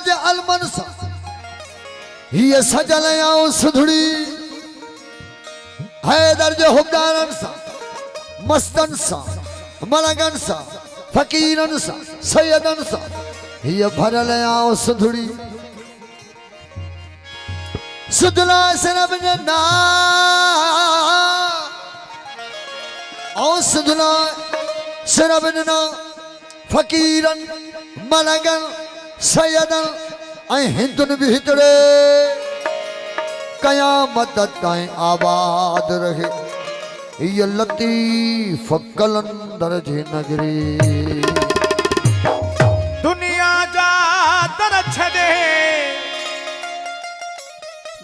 जे अलमन सा ये सजल आऊं सुधड़ी हैदर जो हुक्मदारन सा मस्तन सा मलगन सा फकीरन सा सैयदन सा ये भरल आऊं सुधड़ी सुधला सरब ना ओ सुधला सरब ना फकीरन मलगन सैयदन ऐं हिंदुन भीतरे कयामत ताईं आबाद रहे ये लतीफ कलंदर जी नगरी दुनिया जा दर छॾे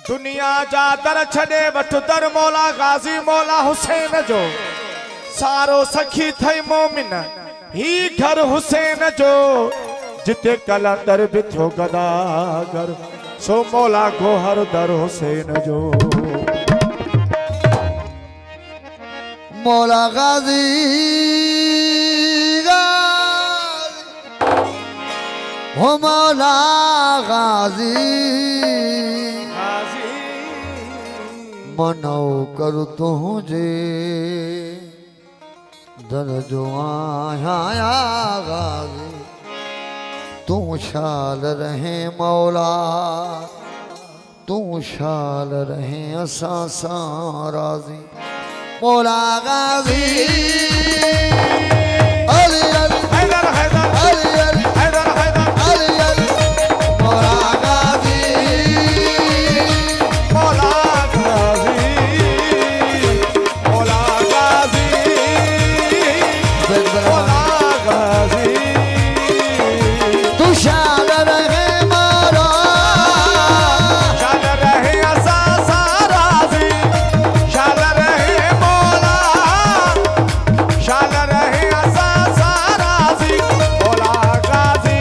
दुनिया जा दर छॾे वठ दर मौला गाज़ी मौला हुसैन जो सारो सखी थई मोमिन ही घर हुसैन जो जिते कलंदर भी थियो गदागर सो मौला गोहर दर हुसैन जो मौला गाजी हो मौला गाजी मनो कर तुझे दर जो आया गाजी तू शाल रहे मौला तू शाल रहे असा सा राजी मौला गाजी अली अली हैदर हैदर अली अली हैदर हैदर अली अली मौला गाजी मौला गाज़ी मौला गाज़ी मौला गाज़ी तू शाल रहे मौला शाल रहे असा सा राज़ी शाल रहे मौला शाल रहे असा सा राज़ी मौला गाज़ी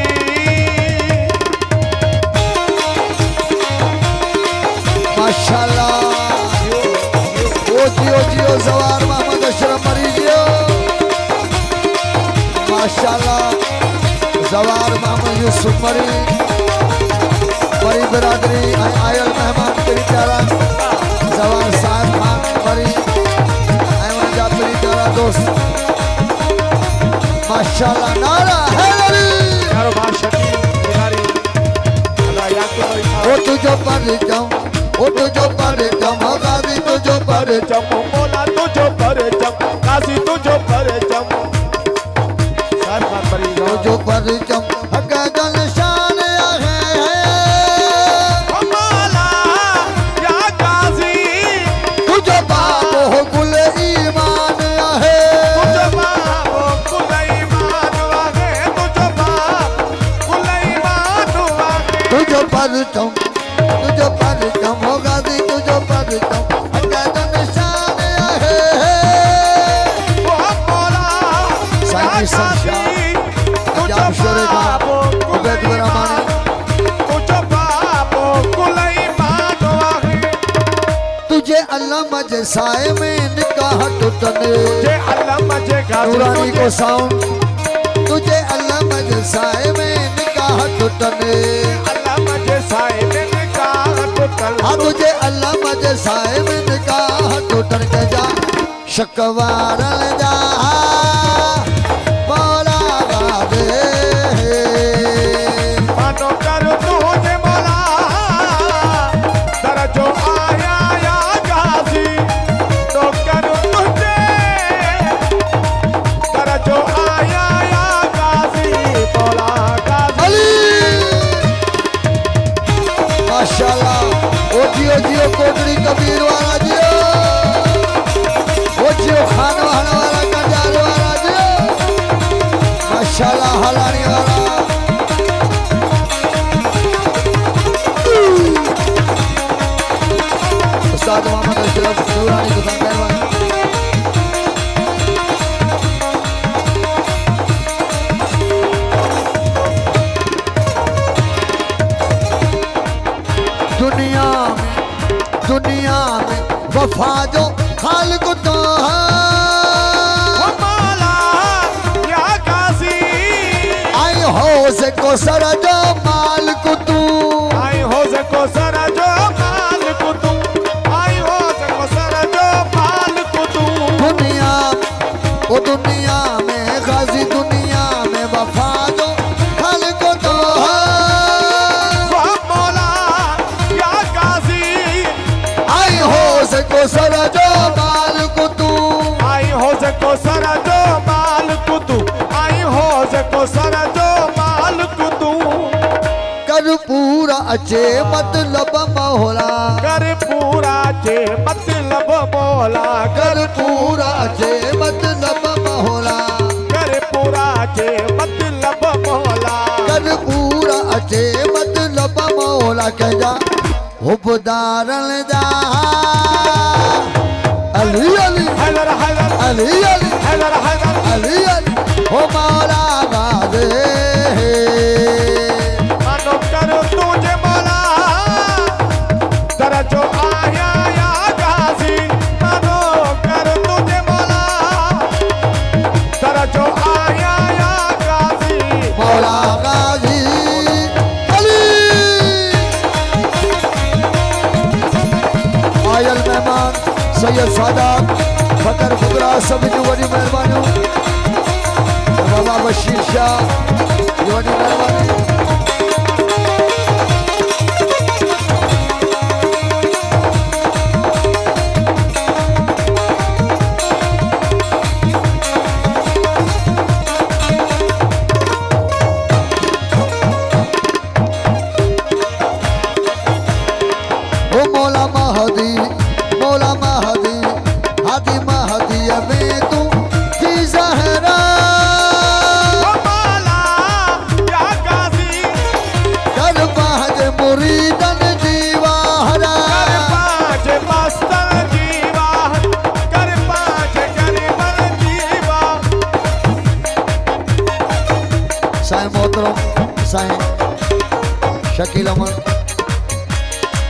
माशाल्लाह ओ जियो जवार मोहम्मद अशरफ मरी जियो माशाल्लाह जवार मोहम्मद यूसुफ मरी बिरादरी आयल मेहमान तेरी प्यारा जवार साहब खान मरी ऐवन जाफरी प्यारा दोस्त माशाल्लाह नारा हैदरी कारोबार शकील बिहारी अल्लाह याद करो ओ तुझो पर जाऊं ओ तुझो पर जाऊं गाजी तुझो पर जम मौला तुझो पर जम काजी तुझो पर जम सार बार परी तुझो पर जाऊं हक गल शान है मौला या काजी तुझो बाप हो गुल ईमान है तुझो बाप कुलैमान वागे तुझो बाप कुलैमान वागे तुझो पर जाऊं हो गाजी तुझो पर जाऊं हक गल शान है ओ मौला या साईं काजी पंजाब शोरे का उबैद रहमान तुझो बाप कुलैमान वागे तुझे अल्लाह मजे साए में निकाह टूटने जे अल्लाह मजे नूरानी गाजी को साउंड तुझे अल्लाह मजे साए में निकाह टूटने अल्लाह मजे साए में निकाह टूटल हाँ तुझे अल्लाह मजे साए में निकाह टूटन के जा शकवार जा मौला गाजे मानो कर तुझे मौला दर जो आया या गाजी तो कर तुझे दर जो आया या गाजी मौला गाजी अली माशाल्लाह ओ जियो कोटड़ी कबीर वाला जियो ओ जियो खान वाला कंजाल वाला जियो माशाल्लाह हलानी वाला उस्ताद मोहम्मद अशरफ नूरानी को पहलवान दुनिया में वफा जो खालिक तो है मौला या गाजी आई हो से को सर जो मालिक तू को सर जो माल को तू आई हो को सर जो माल कुतू आई हो को सर जो माल कुतू कर पूरा अचे मतलब मोहला कर पूरा जे मतलब बोला कर पूरा अचे मतलब मोहला कर पूरा जे मतलब बोला कर पूरा अचे मतलब मोहला कह जा हुबदारन जा अली अली हैदर हैदर अली अली हैदर हैदर अली अली हो मौला गाजे मानो करो तुझे मौला तेरा जो आया या गाजी मानो करो तुझे मौला तेरा जो आया या गाजी मौला गाजी अली आयल मेहमान सैयद सादात फकर फुकरा सभी जो बड़ी मेहरबानी बाबा बशीर शाह जो बड़ी मेहरबानी मौला महदी हादी महदी में तू की जहरा मौला या गाजी कर पाज मुरीदन जीवाहरा कर पाँच मस्तन जीवा कर पाँच गरीबन जीवा साईं मोहतरम साईं शकील अहमद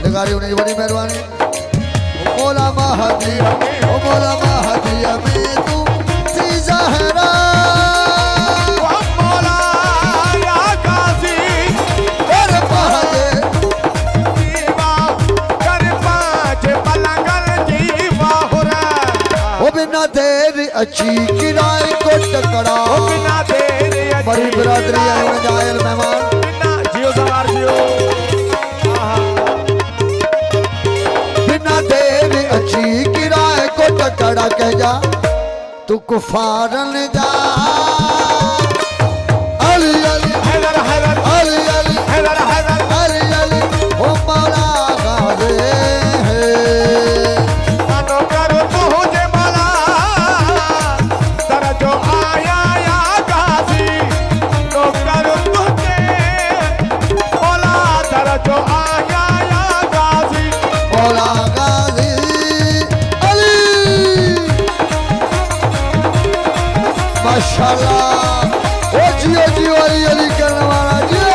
लगारी उन्हें बड़ी मेहरबानी मौला महदी में तू सी जहरा मौला या गाजी कर पाज जीवा कर पाँच पलंगल जीवा हो रहा वो बिना देर अच्छी किराए को टकरा बिना देरी बड़ी बिरादरी है उन्हें जायल मेहमान बिना जियो सवार जियो बिना देर अच्छी किराए को टकरा कह जा तू कुफारन जा अली अली हैदर हैदर अली अली हैदर हैदर अली अली ओ मौला गाजे मानो करो तुझे मौला तेरा जो आया या गाजी तो करो तुझे मौला तेरा जो आया या गाजी मौला गाजी अली माशाल्लाह ओ जियो जियो अली अली करने वाला जियो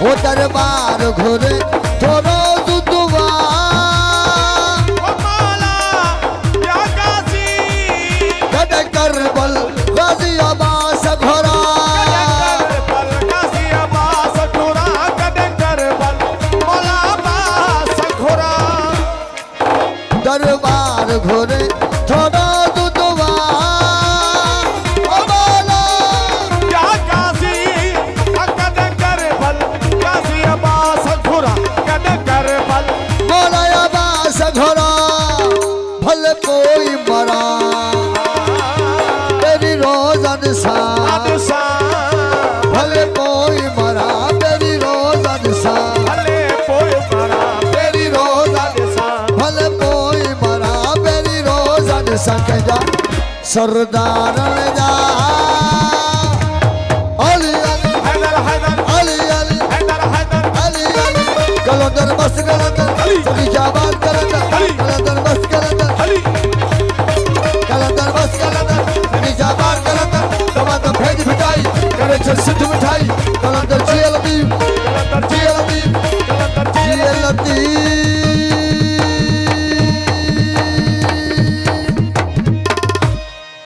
वो दरबार घोरे थोड़ा दुआ मौला या गाजी कद करबल गाजी अब्बास घोरा करबल गाजी अब्बास घोरा कद करबल मौला अब्बास घोरा दरबार घोरे थोड़ा दुआ या गाजी कद करबल गाजी अब्बास घोरा कद करबल मौला अब्बास घोरा भले कोई मरा तेरी रोजन सा अदसा भले कोई मरा तेरी रोजन सा भले कोई मरा तेरी रोजन अदसा भले कोई मरा तेरी रोजन सा कह जा सरदार जा अली अली हैदर हैदर अली अली हैदर हैदर अली अली कलंदर मस्त कलंदर अली। सभी क्या बात कलंदर अली